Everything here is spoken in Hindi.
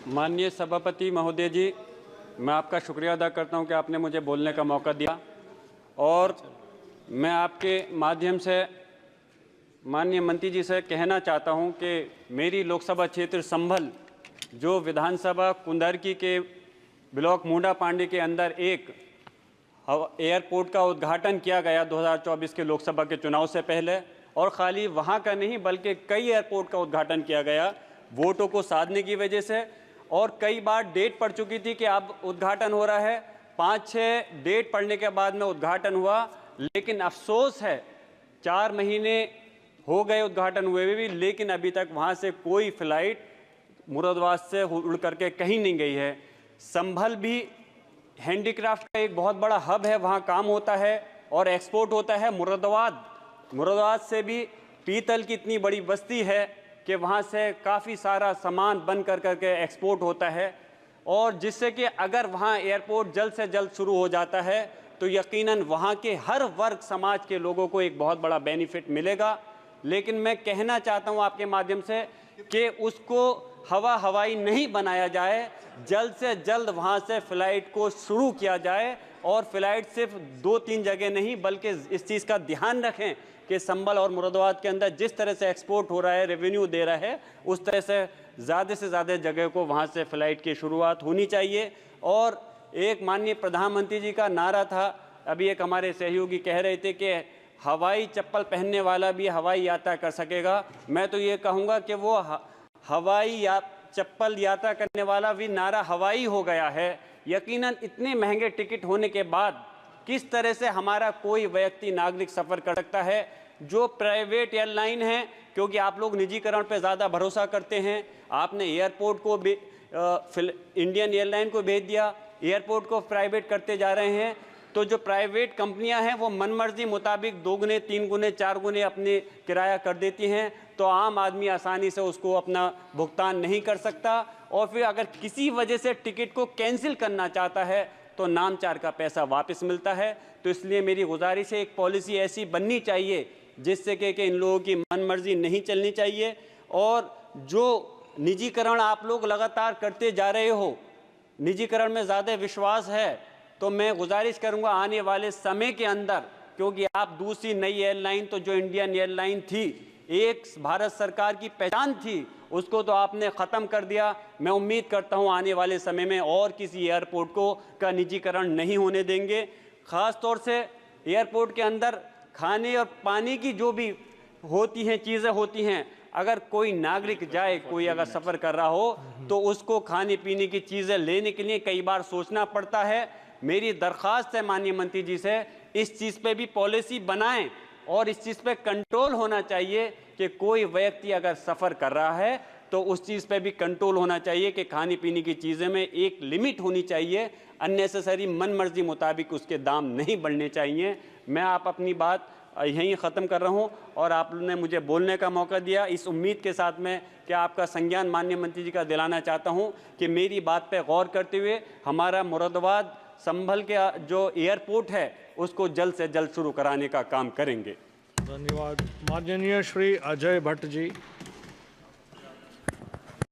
माननीय सभापति महोदय जी, मैं आपका शुक्रिया अदा करता हूं कि आपने मुझे बोलने का मौका दिया और मैं आपके माध्यम से माननीय मंत्री जी से कहना चाहता हूं कि मेरी लोकसभा क्षेत्र संभल जो विधानसभा कुंदरकी के ब्लॉक मुंडा पांडे के अंदर एक एयरपोर्ट का उद्घाटन किया गया 2024 के लोकसभा के चुनाव से पहले, और खाली वहां का नहीं बल्कि कई एयरपोर्ट का उद्घाटन किया गया वोटों को साधने की वजह से। और कई बार डेट पड़ चुकी थी कि अब उद्घाटन हो रहा है, 5-6 डेट पड़ने के बाद में उद्घाटन हुआ, लेकिन अफसोस है 4 महीने हो गए उद्घाटन हुए भी, लेकिन अभी तक वहां से कोई फ्लाइट मुरादाबाद से उड़ करके कहीं नहीं गई है। संभल भी हैंडीक्राफ्ट का एक बहुत बड़ा हब है, वहाँ काम होता है और एक्सपोर्ट होता है। मुरादाबाद से भी पीतल की इतनी बड़ी बस्ती है कि वहाँ से काफ़ी सारा सामान बन करके एक्सपोर्ट होता है, और जिससे कि अगर वहाँ एयरपोर्ट जल्द से जल्द शुरू हो जाता है तो यकीनन वहाँ के हर वर्ग समाज के लोगों को एक बहुत बड़ा बेनिफिट मिलेगा। लेकिन मैं कहना चाहता हूँ आपके माध्यम से कि उसको हवाई नहीं बनाया जाए, जल्द से जल्द वहाँ से फ़्लाइट को शुरू किया जाए, और फ्लाइट सिर्फ 2-3 जगह नहीं बल्कि इस चीज़ का ध्यान रखें कि संभल और मुरादाबाद के अंदर जिस तरह से एक्सपोर्ट हो रहा है, रेवेन्यू दे रहा है, उस तरह से ज़्यादा जगह को वहाँ से फ़्लाइट की शुरुआत होनी चाहिए। और एक माननीय प्रधानमंत्री जी का नारा था, अभी एक हमारे सहयोगी कह रहे थे कि हवाई चप्पल पहनने वाला भी हवाई यात्रा कर सकेगा। मैं तो ये कहूँगा कि वो हवाई चप्पल यात्रा करने वाला भी नारा हवाई हो गया है। यकीनन इतने महंगे टिकट होने के बाद किस तरह से हमारा कोई व्यक्ति नागरिक सफ़र कर सकता है। जो प्राइवेट एयरलाइन है, क्योंकि आप लोग निजीकरण पर ज़्यादा भरोसा करते हैं, आपने एयरपोर्ट को इंडियन एयरलाइन को भेज दिया, एयरपोर्ट को प्राइवेट करते जा रहे हैं। तो जो प्राइवेट कंपनियां हैं वो मनमर्जी मुताबिक 2 गुने 3 गुने 4 गुने अपने किराया कर देती हैं, तो आम आदमी आसानी से उसको अपना भुगतान नहीं कर सकता, और फिर अगर किसी वजह से टिकट को कैंसिल करना चाहता है तो नामचार का पैसा वापस मिलता है। तो इसलिए मेरी गुजारिश है, एक पॉलिसी ऐसी बननी चाहिए जिससे कि इन लोगों की मनमर्जी नहीं चलनी चाहिए। और जो निजीकरण आप लोग लगातार करते जा रहे हो, निजीकरण में ज़्यादा विश्वास है, तो मैं गुजारिश करूंगा आने वाले समय के अंदर, क्योंकि आप दूसरी नई एयरलाइन तो जो इंडियन एयरलाइन थी, एक भारत सरकार की पहचान थी, उसको तो आपने ख़त्म कर दिया। मैं उम्मीद करता हूं आने वाले समय में और किसी एयरपोर्ट का निजीकरण नहीं होने देंगे। ख़ास तौर से एयरपोर्ट के अंदर खाने और पानी की जो भी होती हैं चीज़ें होती हैं, अगर कोई नागरिक जाए, कोई अगर सफ़र कर रहा हो तो उसको खाने पीने की चीज़ें लेने के लिए कई बार सोचना पड़ता है। मेरी दरख्वास्त है माननीय मंत्री जी से, इस चीज़ पे भी पॉलिसी बनाएं और इस चीज़ पे कंट्रोल होना चाहिए कि कोई व्यक्ति अगर सफ़र कर रहा है तो उस चीज़ पे भी कंट्रोल होना चाहिए कि खाने पीने की चीज़ें में एक लिमिट होनी चाहिए, अननेसेसरी मनमर्जी मुताबिक उसके दाम नहीं बढ़ने चाहिए। मैं आप अपनी बात यहीं ख़त्म कर रहा हूँ और आपने मुझे बोलने का मौका दिया, इस उम्मीद के साथ में कि आपका संज्ञान माननीय मंत्री जी का दिलाना चाहता हूँ कि मेरी बात पे गौर करते हुए हमारा मुरादाबाद संभल के जो एयरपोर्ट है उसको जल्द से जल्द शुरू कराने का काम करेंगे। धन्यवाद। माननीय श्री अजय भट्ट जी।